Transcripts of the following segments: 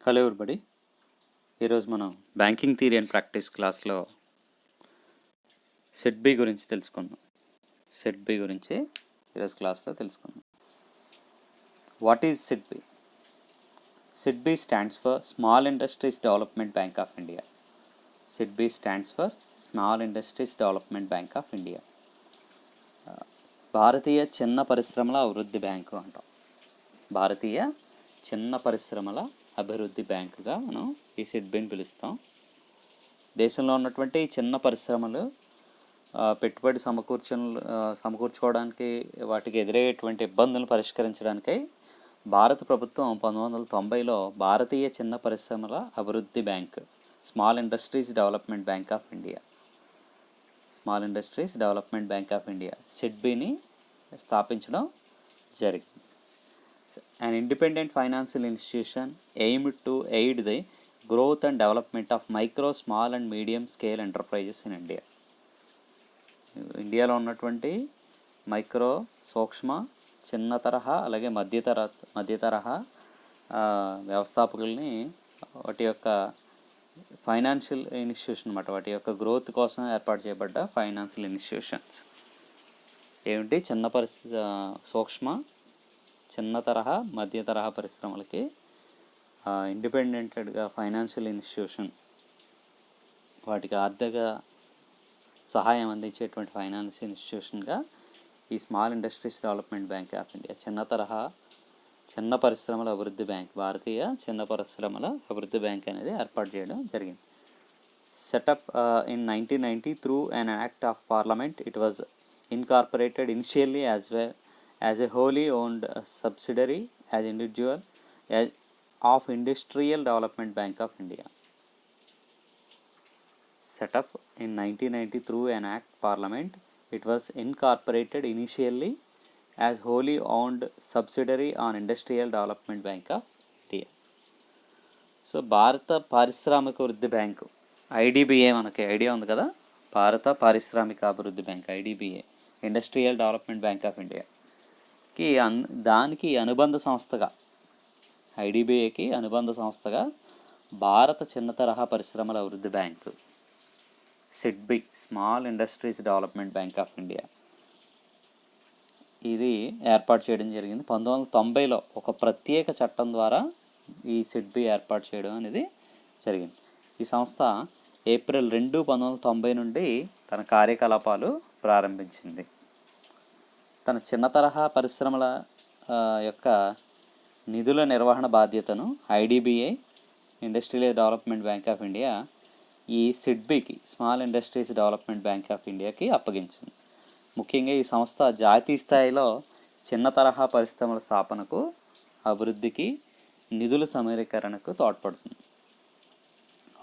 Hello everybody. ఈరోజు మనం banking theory and practice క్లాస్లో సెట్ బి గురించి తెలుసుకుందాం. సెట్ బి గురించి ఈరోజు క్లాస్లో తెలుసుకుందాం. What is SIDBI? SIDBI stands for small industries development bank of India. SIDBI stands for small industries development bank of India. భారతీయ చిన్న పరిశ్రమల అభివృద్ధి బ్యాంకు అంటాం. భారతీయ చిన్న పరిశ్రమల అభివృద్ధి బ్యాంకుగా మనం ఈ సెట్ బిని పిలుస్తాం. దేశంలో ఉన్నటువంటి చిన్న పరిశ్రమలు పెట్టుబడి సమకూర్చుకోవడానికి వాటికి ఎదురయ్యేటువంటి ఇబ్బందులను పరిష్కరించడానికై భారత ప్రభుత్వం 1990లో భారతీయ చిన్న పరిశ్రమల అభివృద్ధి bank small industries development bank of India సెట్ బిని స్థాపించడం జరిగింది. An independent financial institution aimed to aid the growth and development of micro, small and medium scale enterprises in India. ఇండియాలో ఉన్నటువంటి మైక్రో, సూక్ష్మ, చిన్న తరహా అలాగే మధ్య తరహా వ్యవస్థాపకుల్ని వాటి యొక్క ఫైనాన్షియల్ ఇన్స్టిట్యూషన్ అన్నమాట. వాటి యొక్క గ్రోత్ కోసం ఏర్పాటు చేయబడ్డ ఫైనాన్షియల్ ఇన్స్టిట్యూషన్స్ ఏమిటి? సూక్ష్మ, చిన్న తరహా, మధ్య తరహా పరిశ్రమలకి ఇండిపెండెంట్గా ఫైనాన్షియల్ ఇన్స్టిట్యూషన్, వాటికి ఆర్థిక సహాయం అందించేటువంటి ఫైనాన్షియల్ ఇన్స్టిట్యూషన్గా ఈ small industries development bank of India చిన్న పరిశ్రమల అభివృద్ధి బ్యాంక్, భారతీయ చిన్న పరిశ్రమల అభివృద్ధి బ్యాంక్ అనేది ఏర్పాటు చేయడం జరిగింది. Setup in 1990 through an act of parliament. It was incorporated initially as a wholly owned subsidiary as individual of Industrial Development Bank of India. Set up in 1990 through an act parliament, it was incorporated initially as wholly owned subsidiary on Industrial Development Bank of India. So భారత పారిశ్రామిక అభివృద్ధి bank ఐడిబిఏ, మనకి idea ఉంది కదా, భారత పారిశ్రామిక అభివృద్ధి bank IDBI, industrial development bank of India దానికి అనుబంధ సంస్థగా, ఐడిబిఏకి అనుబంధ సంస్థగా భారత చిన్న తరహా పరిశ్రమల అభివృద్ధి బ్యాంకు సెట్ బి, small industries development bank of India, ఇది ఏర్పాటు చేయడం జరిగింది. 1990లో ఒక ప్రత్యేక చట్టం ద్వారా ఈ సెట్ బి ఏర్పాటు చేయడం అనేది జరిగింది. ఈ సంస్థ ఏప్రిల్ 2, 1990 నుండి తన కార్యకలాపాలు ప్రారంభించింది. తన చిన్న తరహా పరిశ్రమల యొక్క నిధుల నిర్వహణ బాధ్యతను IDBI, industrial development bank of India, ఈ సిడ్బికి, small industries development bank of ఇండియాకి అప్పగించింది. ముఖ్యంగా ఈ సంస్థ జాతీయ స్థాయిలో చిన్న తరహా పరిశ్రమల స్థాపనకు, అభివృద్ధికి, నిధుల సమీకరణకు తోడ్పడుతుంది.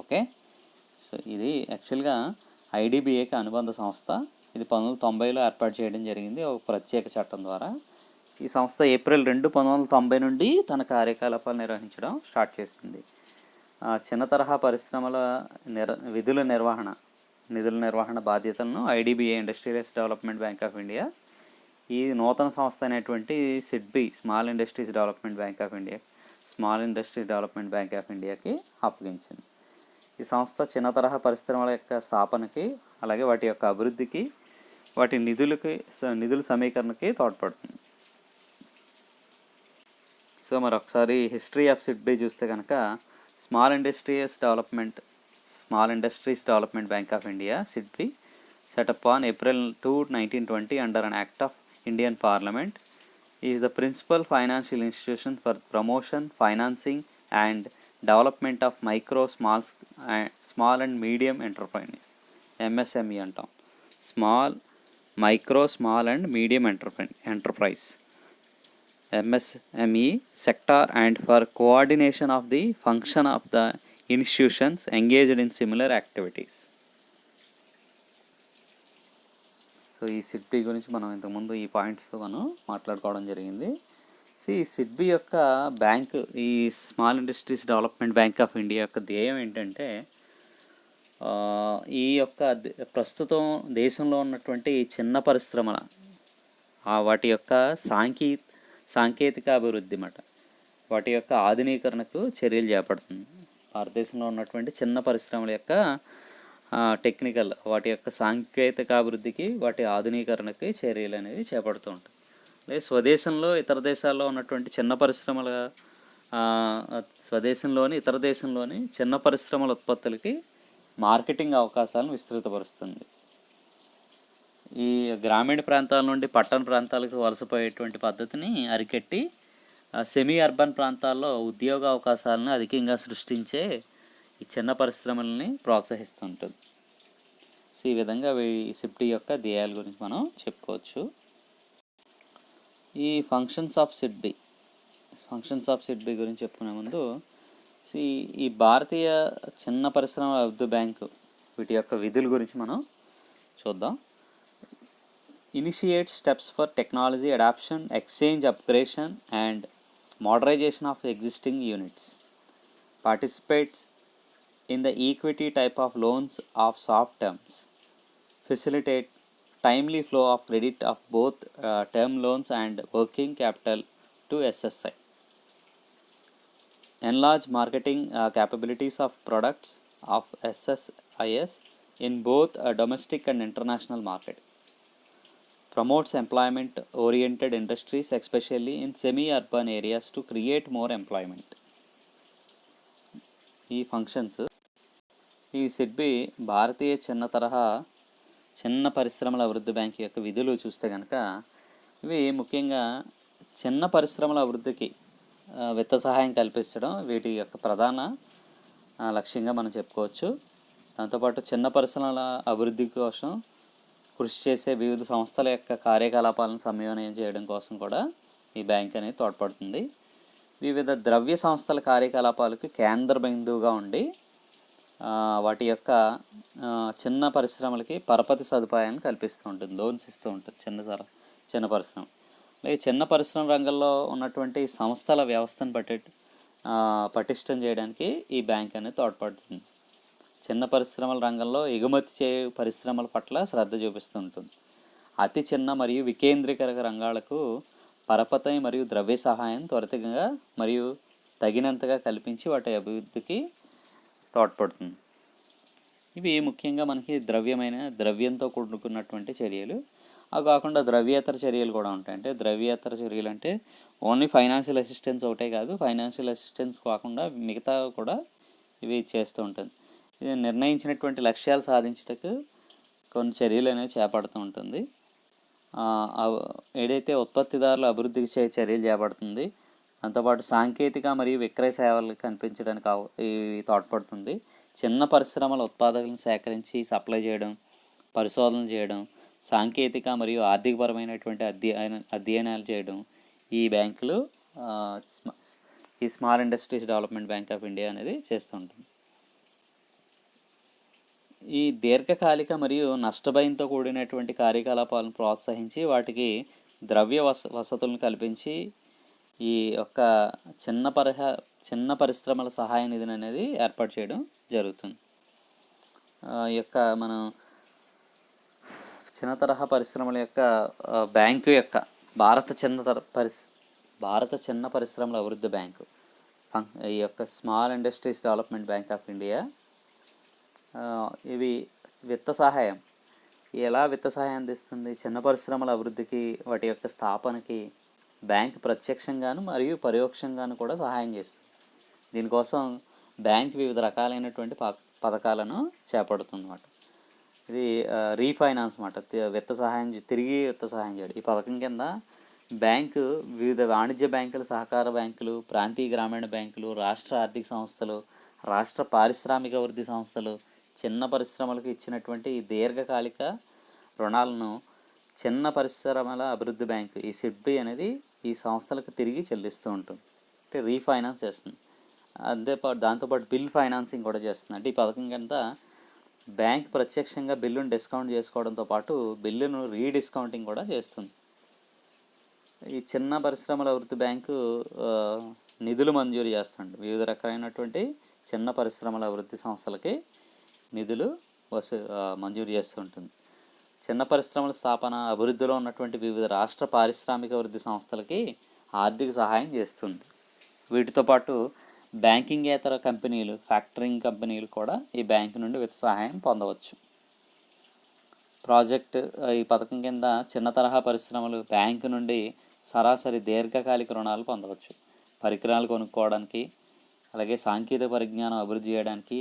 ఓకే, సో ఇది యాక్చువల్గా ఐడిబిఐకి అనుబంధ సంస్థ. ఇది 1990లో ఏర్పాటు చేయడం జరిగింది ఒక ప్రత్యేక చట్టం ద్వారా. ఈ సంస్థ ఏప్రిల్ 2, 1990 నుండి తన కార్యకలాపాలు నిర్వహించడం స్టార్ట్ చేసింది. చిన్న తరహా పరిశ్రమల నిధుల నిర్వహణ బాధ్యతలను IDBI, industrial development bank of India, ఈ నూతన సంస్థ అయినటువంటి SIDBI, small industries development bank of ఇండియాకి అప్పగించింది. ఈ సంస్థ చిన్న తరహా పరిశ్రమల యొక్క స్థాపనకి, అలాగే వాటి యొక్క అభివృద్ధికి, వాటి నిధుల సమీకరణకి తోడ్పడుతుంది. సో మరి ఒకసారి హిస్టరీ ఆఫ్ సిడ్బి చూస్తే కనుక, small industries development bank of India SIDBI setup on April 2, 1920 under an act of Indian Parliament is the principal financial institution for promotion, financing and development of micro, small and medium enterprises, MSME అంటాం. small and medium enterprise MSME sector, and for coordination of the function of the institutions engaged in similar activities. So ఈ SIDBI గురించి మనం ఇంతకుముందు ఈ పాయింట్స్తో మనం మాట్లాడుకోవడం జరిగింది. So ఈ సిడ్బి యొక్క బ్యాంకు, ఈ small industries development bank of India యొక్క ధ్యేయం ఏంటంటే, ఈ యొక్క ప్రస్తుతం దేశంలో ఉన్నటువంటి చిన్న పరిశ్రమల వాటి యొక్క సాంకేతిక అభివృద్ధి అన్నమాట. వాటి యొక్క ఆధునీకరణకు చర్యలు చేపడుతుంది. భారతదేశంలో ఉన్నటువంటి చిన్న పరిశ్రమల యొక్క టెక్నికల్ వాటి యొక్క సాంకేతిక అభివృద్ధికి వాటి ఆధునీకరణకి చర్యలు అనేవి చేపడుతూ ఉంటాయి. లేదా స్వదేశంలో ఇతర దేశాల్లో ఉన్నటువంటి చిన్న పరిశ్రమల స్వదేశంలోని ఇతర దేశంలోని చిన్న పరిశ్రమల ఉత్పత్తులకి మార్కెటింగ్ అవకాశాలను విస్తృతపరుస్తుంది. ఈ గ్రామీణ ప్రాంతాల నుండి పట్టణ ప్రాంతాలకు వలసపోయేటువంటి పద్ధతిని అరికట్టి సెమీ అర్బన్ ప్రాంతాల్లో ఉద్యోగ అవకాశాలను అధికంగా సృష్టించే ఈ చిన్న పరిశ్రమలని ప్రోత్సహిస్తుంటుంది. సో ఈ విధంగా సిబ్డి యొక్క ధ్యేయాల గురించి మనం చెప్పుకోవచ్చు. ఈ ఫంక్షన్స్ ఆఫ్ సిడ్బి గురించి చెప్పుకునే ముందు ఈ భారతీయ చిన్న పరిశ్రమ అభివృద్ధి బ్యాంకు వీటి యొక్క విధుల గురించి మనం చూద్దాం. Initiate steps for technology adoption, exchange, upgradation and modernization of existing units. Participates in the equity type of loans of soft terms. Facilitate timely flow of credit of both term loans and working capital to SSI. Enlarge marketing capabilities of products of SSIS in both domestic and international markets. Promotes employment-oriented industries, especially in semi-urban areas, to create more employment. ఈ functions ఈ SIDBI భారతీయ చిన్న పరిశ్రమల అభివృద్ధి bank యొక్క విధులు చూస్తే కనుక ఇవి ముఖ్యంగా చిన్న పరిశ్రమల అభివృద్ధికి విత్త సహాయం కల్పించడం వీటి యొక్క ప్రధాన లక్ష్యంగా మనం చెప్పుకోవచ్చు. దాంతోపాటు చిన్న పరిశ్రమల అభివృద్ధి కోసం కృషి చేసే వివిధ సంస్థల యొక్క కార్యకలాపాలను సమన్వయం చేయడం కోసం కూడా ఈ బ్యాంక్ అనేది తోడ్పడుతుంది. వివిధ ద్రవ్య సంస్థల కార్యకలాపాలకు కేంద్ర బిందువుగా ఉండి వాటి యొక్క చిన్న పరిశ్రమలకి పరపతి సదుపాయాన్ని కల్పిస్తూ ఉంటుంది, లోన్స్ ఇస్తూ ఉంటుంది చిన్న పరిశ్రమ. అలాగే చిన్న పరిశ్రమ రంగంలో ఉన్నటువంటి సంస్థల వ్యవస్థను పటిష్టం చేయడానికి ఈ బ్యాంక్ అనేది తోడ్పడుతుంది. చిన్న పరిశ్రమల రంగంలో ఎగుమతి చేయు పరిశ్రమల పట్ల శ్రద్ధ చూపిస్తూ ఉంటుంది. అతి చిన్న మరియు వికేంద్రీకరణ రంగాలకు పరపతి మరియు ద్రవ్య సహాయం త్వరితంగా మరియు తగినంతగా కల్పించి వాటి అభివృద్ధికి తోడ్పడుతుంది. ఇవి ముఖ్యంగా మనకి ద్రవ్యంతో కూడుకున్నటువంటి చర్యలు. అవి కాకుండా ద్రవ్యేతర చర్యలు కూడా ఉంటాయి. అంటే ద్రవ్యేతర చర్యలు అంటే ఓన్లీ ఫైనాన్షియల్ అసిస్టెన్స్ ఒకటే కాదు, ఫైనాన్షియల్ అసిస్టెన్స్ కాకుండా మిగతా కూడా ఇవి చేస్తూ ఉంటుంది. ఇది నిర్ణయించినటువంటి లక్ష్యాలు సాధించటకు కొన్ని చర్యలు అనేవి చేపడుతూ ఉంటుంది. ఏదైతే ఉత్పత్తిదారుల అభివృద్ధికి చర్యలు చేపడుతుంది, దాంతోపాటు సాంకేతిక మరియు విక్రయ సేవలు కనిపించడానికి ఇవి తోడ్పడుతుంది. చిన్న పరిశ్రమల ఉత్పాదకులను సేకరించి సప్లై చేయడం, పరిశోధన చేయడం, సాంకేతిక మరియు ఆర్థికపరమైనటువంటి అధ్యయనాలు చేయడం ఈ బ్యాంకులు ఈ small industries development bank of India అనేది చేస్తూ ఉంటుంది. ఈ దీర్ఘకాలిక మరియు నష్టభయంతో కూడినటువంటి కార్యకలాపాలను ప్రోత్సహించి వాటికి ద్రవ్య వసతులను కల్పించి ఈ యొక్క చిన్న పరిశ్రమల సహాయ నిధిని అనేది ఏర్పాటు చేయడం జరుగుతుంది. ఈ యొక్క మనం చిన్న తరహా పరిశ్రమల యొక్క బ్యాంకు యొక్క భారత చిన్న పరిశ్రమల అభివృద్ధి బ్యాంకు ఈ యొక్క small industries development bank of India ఇవి విత్త సహాయం అందిస్తుంది. చిన్న పరిశ్రమల అభివృద్ధికి వాటి యొక్క స్థాపనకి బ్యాంక్ ప్రత్యక్షంగాను మరియు పరోక్షంగాను కూడా సహాయం చేస్తుంది. దీనికోసం బ్యాంక్ వివిధ రకాలైనటువంటి పథకాలను చేపడుతుంది అన్నమాట. ఇది రీఫైనాన్స్ అన్నమాట, తిరిగి విత్త సహాయం చేయడం. ఈ పథకం కింద బ్యాంకు వివిధ వాణిజ్య బ్యాంకులు, సహకార బ్యాంకులు, ప్రాంతీయ గ్రామీణ బ్యాంకులు, రాష్ట్ర ఆర్థిక సంస్థలు, రాష్ట్ర పారిశ్రామిక అభివృద్ధి సంస్థలు చిన్న పరిశ్రమలకు ఇచ్చినటువంటి దీర్ఘకాలిక రుణాలను చిన్న పరిశ్రమల అభివృద్ధి బ్యాంకు ఈ సిడ్బి అనేది ఈ సంస్థలకు తిరిగి చెల్లిస్తూ ఉంటుంది. అంటే రీఫైనాన్స్ చేస్తుంది. దాంతోపాటు బిల్ ఫైనాన్సింగ్ కూడా చేస్తుంది. అంటే ఈ పథకం కింద బ్యాంక్ ప్రత్యక్షంగా బిల్లును డిస్కౌంట్ చేసుకోవడంతో పాటు బిల్లును రీడిస్కౌంటింగ్ కూడా చేస్తుంది. ఈ చిన్న పరిశ్రమల అభివృద్ధి బ్యాంకు నిధులు మంజూరు చేస్తుంది. వివిధ రకాలైనటువంటి చిన్న పరిశ్రమల అభివృద్ధి సంస్థలకి నిధులు మంజూరు చేస్తూ ఉంటుంది. చిన్న పరిశ్రమల స్థాపన, అభివృద్ధిలో ఉన్నటువంటి వివిధ రాష్ట్ర పారిశ్రామిక అభివృద్ధి సంస్థలకి ఆర్థిక సహాయం చేస్తుంది. వీటితో పాటు బ్యాంకింగేతర కంపెనీలు, ఫ్యాక్టరింగ్ కంపెనీలు కూడా ఈ బ్యాంకు నుండి విత్త సహాయం పొందవచ్చు. ఈ పథకం కింద చిన్న తరహా పరిశ్రమలు బ్యాంకు నుండి సరాసరి దీర్ఘకాలిక రుణాలు పొందవచ్చు. పరికరాలు కొనుక్కోవడానికి, అలాగే సాంకేతిక పరిజ్ఞానం అభివృద్ధి చేయడానికి,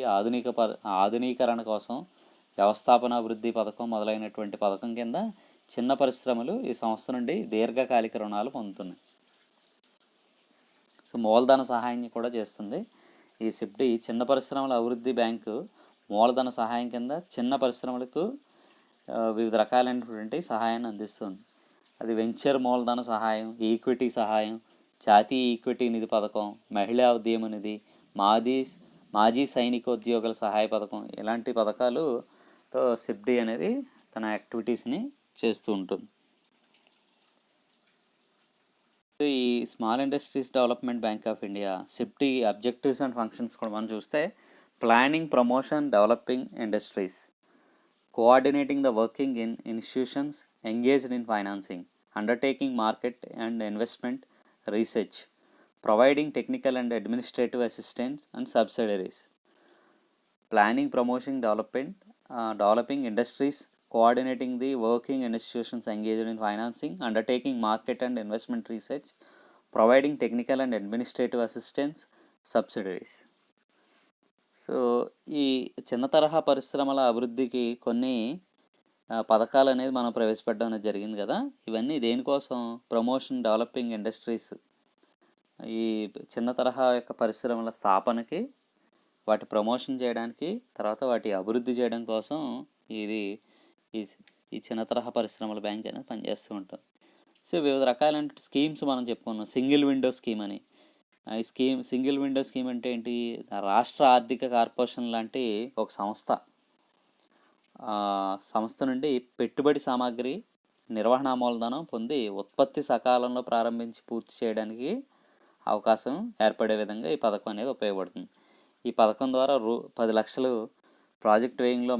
ఆధునీకరణ కోసం వ్యవస్థాపన అభివృద్ధి పథకం మొదలైనటువంటి పథకం కింద చిన్న పరిశ్రమలు ఈ సంస్థ నుండి దీర్ఘకాలిక రుణాలు పొందుతున్నాయి. సో మూలధన సహాయాన్ని కూడా చేస్తుంది. ఈ సిబ్డి చిన్న పరిశ్రమల అభివృద్ధి బ్యాంకు మూలధన సహాయం కింద చిన్న పరిశ్రమలకు వివిధ రకాలైనటువంటి సహాయాన్ని అందిస్తుంది. అది వెంచర్ మూలధన సహాయం, ఈక్విటీ సహాయం, జాతీయ ఈక్విటీ నిధి పథకం, మహిళా ఉద్యమ నిధి, మాజీ సైనికోద్యోగుల సహాయ పథకం, ఇలాంటి పథకాలుతో సిబ్డి అనేది తన యాక్టివిటీస్ని చేస్తూ ఉంటుంది. ఈ small industries development bank of India సిబ్డి అబ్జెక్టివ్స్ అండ్ ఫంక్షన్స్ కూడా మనం చూస్తే planning, promotion, developing industries, coordinating the working in institutions engaged in financing, undertaking market and investment research, providing technical and administrative assistance and subsidiaries. Planning, promotion, developing industries, coordinating the working institutions engaged in financing, undertaking market and investment research, providing technical and administrative assistance, subsidiaries. So ఈ చిన్న తరహా పరిశ్రమల అభివృద్ధికి కొన్ని పథకాలు అనేది మనం ప్రవేశపెట్టడం అనేది జరిగింది కదా. ఇవన్నీ దేనికోసం? ప్రమోషన్, డెవలపింగ్ ఇండస్ట్రీస్, ఈ చిన్న తరహా యొక్క పరిశ్రమల స్థాపనకి, వాటి ప్రమోషన్ చేయడానికి, తర్వాత వాటి అభివృద్ధి చేయడం కోసం ఇది ఈ చిన్న తరహా పరిశ్రమల బ్యాంక్ అనేది పనిచేస్తూ ఉంటుంది. సో వివిధ రకాలైన స్కీమ్స్ మనం చెప్పుకున్నాం. సింగిల్ విండో స్కీమ్ అని. ఈ సింగిల్ విండో స్కీమ్ అంటే ఏంటి? రాష్ట్ర ఆర్థిక కార్పొరేషన్ లాంటి ఒక సంస్థ నుండి పెట్టుబడి సామాగ్రి, నిర్వహణ మూలధనం పొంది ఉత్పత్తి సకాలంలో ప్రారంభించి పూర్తి చేయడానికి అవకాశం ఏర్పడే విధంగా ఈ పథకం అనేది ఉపయోగపడుతుంది. ఈ పథకం ద్వారా 10 లక్షలు ప్రాజెక్ట్ వ్యయంలో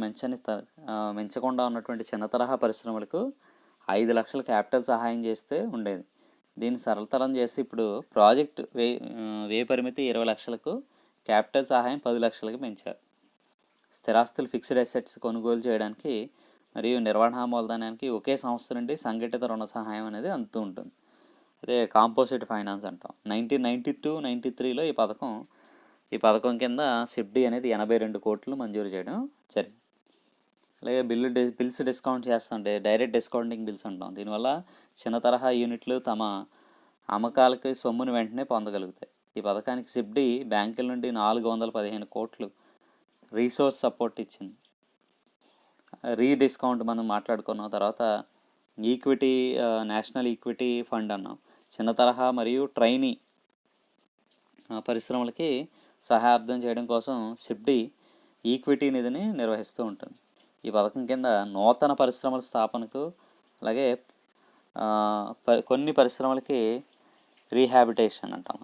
మించకుండా ఉన్నటువంటి చిన్న తరహా పరిశ్రమలకు 5 లక్షల క్యాపిటల్ సహాయం చేస్తే ఉండేది. దీన్ని సరళతరం చేసి ఇప్పుడు ప్రాజెక్ట్ వ్యయ పరిమితి 20 లక్షలకు, క్యాపిటల్ సహాయం 10 లక్షలకు పెంచారు. స్థిరాస్తులు, ఫిక్స్డ్ అసెట్స్ కొనుగోలు చేయడానికి మరియు నిర్వహణ మూలధనానికి ఒకే సంస్థ నుండి సంఘటిత రుణ సహాయం అనేది అందుతూ ఉంటుంది. అదే కాంపోజిట్ ఫైనాన్స్ అంటాం. 1992-93లో ఈ పథకం కింద సిబ్డి అనేది 82 కోట్లు మంజూరు చేయడం జరిగింది. అలాగే బిల్స్ డిస్కౌంట్ చేస్తుంటే డైరెక్ట్ డిస్కౌంటింగ్ బిల్స్ అంటాం. దీనివల్ల చిన్న తరహా యూనిట్లు తమ అమ్మకాలకి సొమ్మును వెంటనే పొందగలుగుతాయి. ఈ పథకానికి సిబ్డి బ్యాంకుల నుండి 415 కోట్లు రీసోర్స్ సపోర్ట్ ఇచ్చింది. డిస్కౌంట్ మనం మాట్లాడుకున్నాం. తర్వాత ఈక్విటీ, నేషనల్ ఈక్విటీ ఫండ్ అన్నాం. చిన్న తరహా మరియు ట్రైనీ పరిశ్రమలకి సహాయార్థం చేయడం కోసం సిబ్డి ఈక్విటీ నిధిని నిర్వహిస్తూ ఉంటుంది. ఈ పథకం కింద నూతన పరిశ్రమల స్థాపనకు, అలాగే కొన్ని పరిశ్రమలకి రీహాబిటేషన్ అంటాం.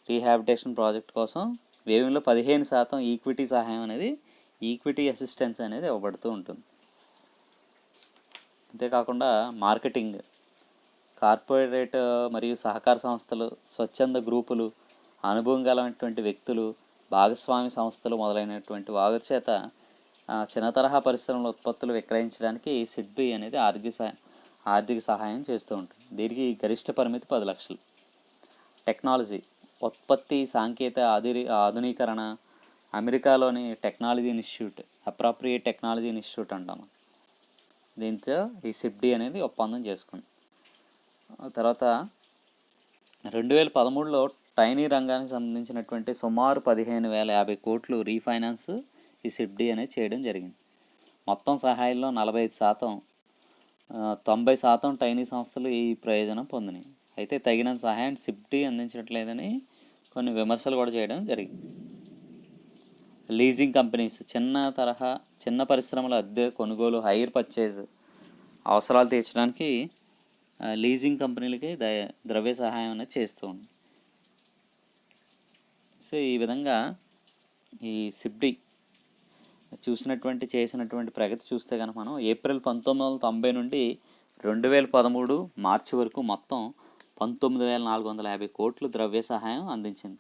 రీహాబిటేషన్ ప్రాజెక్ట్ కోసం వ్యయంలో 15% ఈక్విటీ సహాయం అనేది, ఈక్విటీ అసిస్టెన్స్ అనేది ఇవ్వబడుతూ ఉంటుంది. అంతేకాకుండా మార్కెటింగ్, కార్పొరేట్ మరియు సహకార సంస్థలు, స్వచ్ఛంద గ్రూపులు, అనుభవం గలటువంటి వ్యక్తులు, భాగస్వామి సంస్థలు మొదలైనటువంటి వారి చేత చిన్న తరహా పరిశ్రమల ఉత్పత్తులు విక్రయించడానికి సిడ్బి అనేది ఆర్థిక సహాయం చేస్తూ ఉంటుంది. దీనికి గరిష్ట పరిమితి 10 లక్షలు. టెక్నాలజీ, ఉత్పత్తి, సాంకేతిక ఆధునీకరణ, అమెరికాలోని technology institute, appropriate technology institute అంటాము. దీంతో ఈ సిబ్డి అనేది ఒప్పందం చేసుకుంది. తర్వాత 2013లో ట్రైనీ రంగానికి సంబంధించినటువంటి సుమారు 15,050 కోట్లు రీఫైనాన్స్ ఈ సిబ్డి అనేది చేయడం జరిగింది. మొత్తం సహాయంలో 45%, 90% ట్రైనీ సంస్థలు ఈ ప్రయోజనం పొందినాయి. అయితే తగినంత సహాయం సిబ్డి అందించట్లేదని కొన్ని విమర్శలు కూడా చేయడం జరిగింది. లీజింగ్ కంపెనీస్, చిన్న పరిశ్రమల అద్దె కొనుగోలు, హైర్ పర్చేజ్ అవసరాలు తీర్చడానికి లీజింగ్ కంపెనీలకి ద్రవ్య సహాయం అనేది చేస్తూ ఉంది. సో ఈ విధంగా ఈ సిబ్డి చేసినటువంటి ప్రగతి చూస్తే కనుక మనం ఏప్రిల్ 1990 నుండి 2013 మార్చి వరకు మొత్తం 19,450 కోట్లు ద్రవ్య సహాయం అందించింది.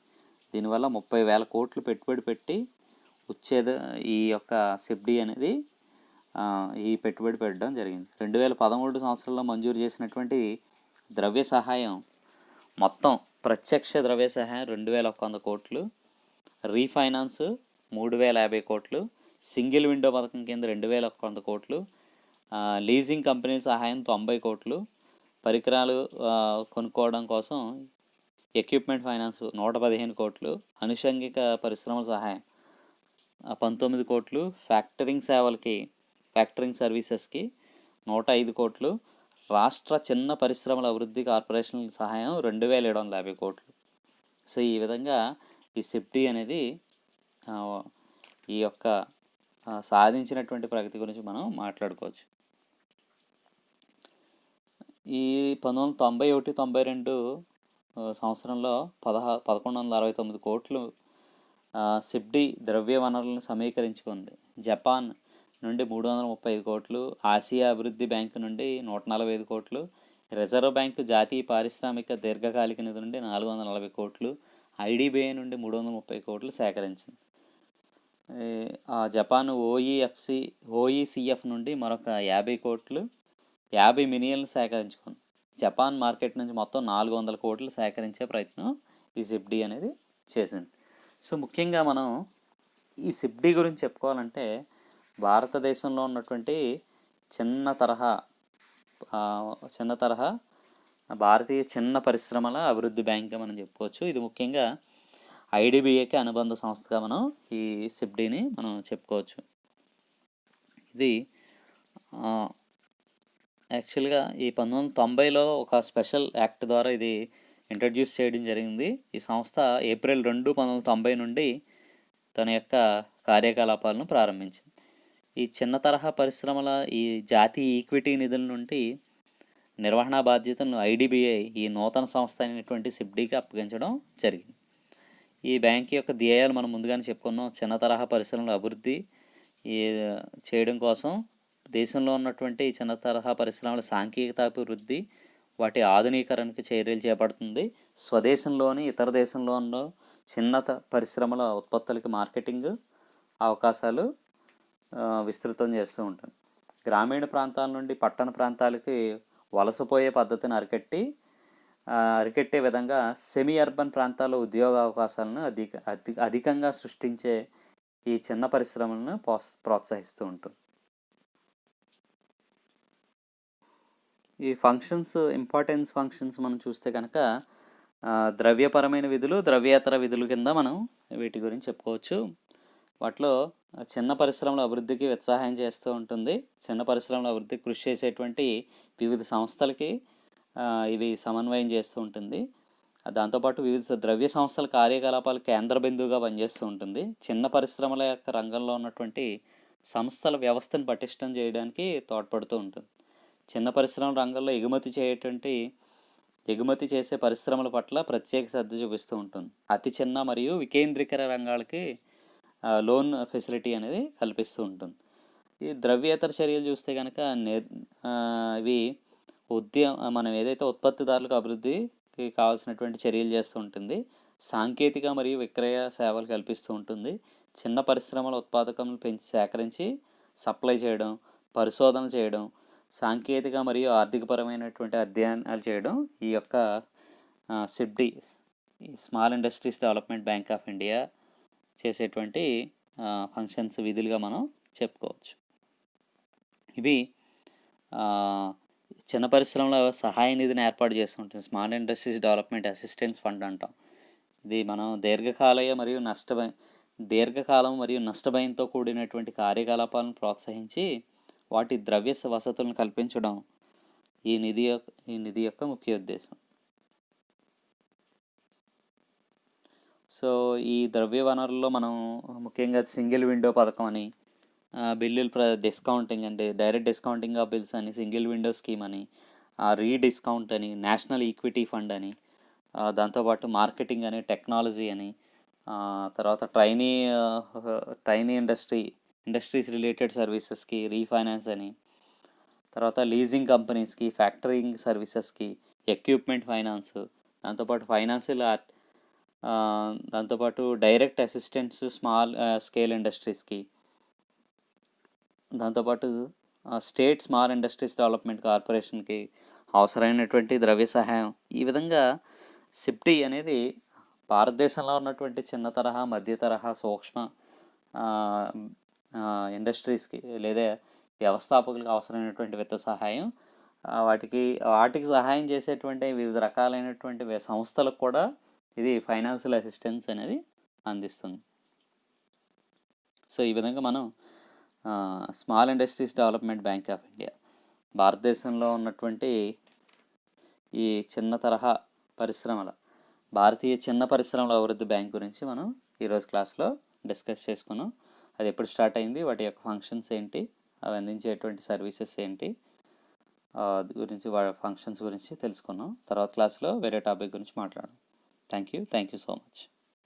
దీనివల్ల 30,000 కోట్లు పెట్టుబడి పెట్టి వచ్చేది ఈ యొక్క సిబ్డి అనేది ఈ పెట్టుబడి పెట్టడం జరిగింది. 2013 సంవత్సరంలో మంజూరు చేసినటువంటి ద్రవ్య సహాయం మొత్తం ప్రత్యక్ష ద్రవ్య సహాయం 2,100 కోట్లు, రీఫైనాన్స్ 3,050 కోట్లు, సింగిల్ విండో పథకం కింద 2,100 కోట్లు, లీజింగ్ కంపెనీ సహాయం 90 కోట్లు, పరికరాలు కొనుక్కోవడం కోసం ఎక్విప్మెంట్ ఫైనాన్స్ 115 కోట్లు, అనుషంగిక పరిశ్రమల సహాయం 19 కోట్లు, ఫ్యాక్టరింగ్ సర్వీసెస్కి 105 కోట్లు, రాష్ట్ర చిన్న పరిశ్రమల అభివృద్ధి కార్పొరేషన్ సహాయం 2,750 కోట్లు. సో ఈ విధంగా ఈ సిబ్డి అనేది ఈ యొక్క సాధించినటువంటి ప్రగతి గురించి మనం మాట్లాడుకోవచ్చు. ఈ 1991-92 సంవత్సరంలో 1,169 కోట్లు సిబ్డి ద్రవ్య వనరులను సమీకరించుకుంది. జపాన్ నుండి 335 కోట్లు, ఆసియా అభివృద్ధి బ్యాంకు నుండి 145 కోట్లు, రిజర్వ్ బ్యాంకు జాతీయ పారిశ్రామిక దీర్ఘకాలిక నిధి నుండి 440 కోట్లు, ఐడిబిఐ నుండి 330 కోట్లు సేకరించింది. జపాన్ ఓఈసిఎఫ్ నుండి మరొక 50 కోట్లు 50 మిలియన్లు సేకరించుకుంది. జపాన్ మార్కెట్ నుంచి మొత్తం 400 కోట్లు సేకరించే ప్రయత్నం ఈ సిబ్డి అనేది చేసింది. సో ముఖ్యంగా మనం ఈ సిబ్డి గురించి చెప్పుకోవాలంటే భారతదేశంలో ఉన్నటువంటి చిన్న తరహా భారతీయ చిన్న పరిశ్రమల అభివృద్ధి బ్యాంక్గా మనం చెప్పుకోవచ్చు. ఇది ముఖ్యంగా ఐడిబిఐకి అనుబంధ సంస్థగా మనం ఈ సిబ్డిని మనం చెప్పుకోవచ్చు. ఇది యాక్చువల్గా ఈ 1990లో ఒక స్పెషల్ యాక్ట్ ద్వారా ఇది ఇంట్రడ్యూస్ చేయడం జరిగింది. ఈ సంస్థ ఏప్రిల్ 2, 1990 నుండి తన యొక్క కార్యకలాపాలను ప్రారంభించింది. ఈ చిన్న తరహా పరిశ్రమల ఈ జాతీయ ఈక్విటీ నిధుల నుండి నిర్వహణ బాధ్యతను ఐడిబిఐ ఈ నూతన సంస్థ అయినటువంటి సిబ్డికి అప్పగించడం జరిగింది. ఈ బ్యాంక్ యొక్క ధ్యేయాలు మనం ముందుగానే చెప్పుకున్నాం. చిన్న తరహా పరిశ్రమల అభివృద్ధి చేయడం కోసం దేశంలో ఉన్నటువంటి చిన్న తరహా పరిశ్రమల సాంకేతికాభివృద్ధి, వాటి ఆధునీకరణకు చర్యలు చేపడుతుంది. స్వదేశంలోని ఇతర దేశంలో చిన్న పరిశ్రమల ఉత్పత్తులకి మార్కెటింగ్ అవకాశాలు విస్తృతం చేస్తూ ఉంటుంది. గ్రామీణ ప్రాంతాల నుండి పట్టణ ప్రాంతాలకి వలసపోయే పద్ధతిని అరికట్టే విధంగా సెమీ అర్బన్ ప్రాంతాల్లో ఉద్యోగ అవకాశాలను అధికంగా సృష్టించే ఈ చిన్న పరిశ్రమలను ప్రోత్సహిస్తూ ఉంటుంది. ఈ ఇంపార్టెన్స్ ఫంక్షన్స్ మనం చూస్తే కనుక ద్రవ్యపరమైన విధులు, ద్రవ్యేతర విధులు కింద మనం వీటి గురించి చెప్పుకోవచ్చు. వాటిలో చిన్న పరిశ్రమల అభివృద్ధికి ఉత్సాహం చేస్తూ ఉంటుంది. చిన్న పరిశ్రమల అభివృద్ధికి కృషి చేసేటువంటి వివిధ సంస్థలకి ఇవి సమన్వయం చేస్తూ ఉంటుంది. దాంతోపాటు వివిధ ద్రవ్య సంస్థల కార్యకలాపాలు కేంద్ర బిందువుగా పనిచేస్తూ ఉంటుంది. చిన్న పరిశ్రమల యొక్క రంగంలో ఉన్నటువంటి సంస్థల వ్యవస్థను పటిష్టం చేయడానికి తోడ్పడుతూ ఉంటుంది. చిన్న పరిశ్రమల రంగంలో ఎగుమతి చేసే పరిశ్రమల పట్ల ప్రత్యేక శ్రద్ధ చూపిస్తూ ఉంటుంది. అతి చిన్న మరియు వికేంద్రీకర రంగాలకి లోన్ ఫెసిలిటీ అనేది కల్పిస్తూ ఉంటుంది. ఈ ద్రవ్యేతర చర్యలు చూస్తే కనుక ఇవి మనం ఏదైతే ఉత్పత్తిదారులకు అభివృద్ధికి కావాల్సినటువంటి చర్యలు చేస్తూ ఉంటుంది. సాంకేతిక మరియు విక్రయ సేవలు కల్పిస్తూ ఉంటుంది. చిన్న పరిశ్రమల ఉత్పాదకలను సేకరించి సప్లై చేయడం, పరిశోధన చేయడం, సాంకేతిక మరియు ఆర్థికపరమైనటువంటి అధ్యయనాలు చేయడం ఈ యొక్క సిబ్డి small industries development bank of India చేసేటువంటి ఫంక్షన్స్ విధులుగా మనం చెప్పుకోవచ్చు. ఇవి చిన్న పరిశ్రమల సహాయ నిధిని ఏర్పాటు చేస్తుంటుంది. Small industries development assistance fund అంటాం. ఇది మనం దీర్ఘకాలం మరియు నష్టభయంతో కూడినటువంటి కార్యకలాపాలను ప్రోత్సహించి వాటి ద్రవ్య వసతులను కల్పించడం ఈ నిధి యొక్క ముఖ్య ఉద్దేశం. సో ఈ ద్రవ్య వనరుల్లో మనం ముఖ్యంగా సింగిల్ విండో పథకం అని, బిల్లుల డిస్కౌంటింగ్ అంటే డైరెక్ట్ డిస్కౌంటింగ్ ఆఫ్ బిల్స్ అని, సింగిల్ విండో స్కీమ్ అని, రీడిస్కౌంట్ అని, నేషనల్ ఈక్విటీ ఫండ్ అని, దాంతోపాటు మార్కెటింగ్ అని, టెక్నాలజీ అని, తర్వాత ట్రైనీ ఇండస్ట్రీస్ రిలేటెడ్ సర్వీసెస్కి రీఫైనాన్స్ అని, తర్వాత లీజింగ్ కంపెనీస్కి, ఫ్యాక్టరింగ్ సర్వీసెస్కి, ఎక్విప్మెంట్ ఫైనాన్స్, దాంతోపాటు ఫైనాన్షియల్ దాంతోపాటు డైరెక్ట్ అసిస్టెంట్స్ స్మాల్ స్కేల్ ఇండస్ట్రీస్కి, దాంతోపాటు స్టేట్ స్మాల్ ఇండస్ట్రీస్ డెవలప్మెంట్ కార్పొరేషన్కి అవసరమైనటువంటి ద్రవ్య సహాయం. ఈ విధంగా సిప్టీ అనేది భారతదేశంలో ఉన్నటువంటి చిన్న తరహా, మధ్య తరహా, సూక్ష్మ ఇండస్ట్రీస్కి లేదా వ్యవస్థాపకులకు అవసరమైనటువంటి విత్త సహాయం, వాటికి సహాయం చేసేటువంటి వివిధ రకాలైనటువంటి సంస్థలకు కూడా ఇది ఫైనాన్షియల్ అసిస్టెన్స్ అనేది అందిస్తుంది. సో ఈ విధంగా మనం small industries development bank of India, భారతదేశంలో ఉన్నటువంటి ఈ చిన్న తరహా పరిశ్రమల, భారతీయ చిన్న పరిశ్రమల అభివృద్ధి బ్యాంక్ గురించి మనం ఈరోజు క్లాస్లో డిస్కస్ చేసుకున్నాం. అది ఎప్పుడు స్టార్ట్ అయింది, వాటి యొక్క ఫంక్షన్స్ ఏంటి, అవి అందించేటువంటి సర్వీసెస్ ఏంటి గురించి, వాటి ఫంక్షన్స్ గురించి తెలుసుకున్నాం. తర్వాత క్లాస్లో వేరే టాపిక్ గురించి మాట్లాడదాం. Thank you so much.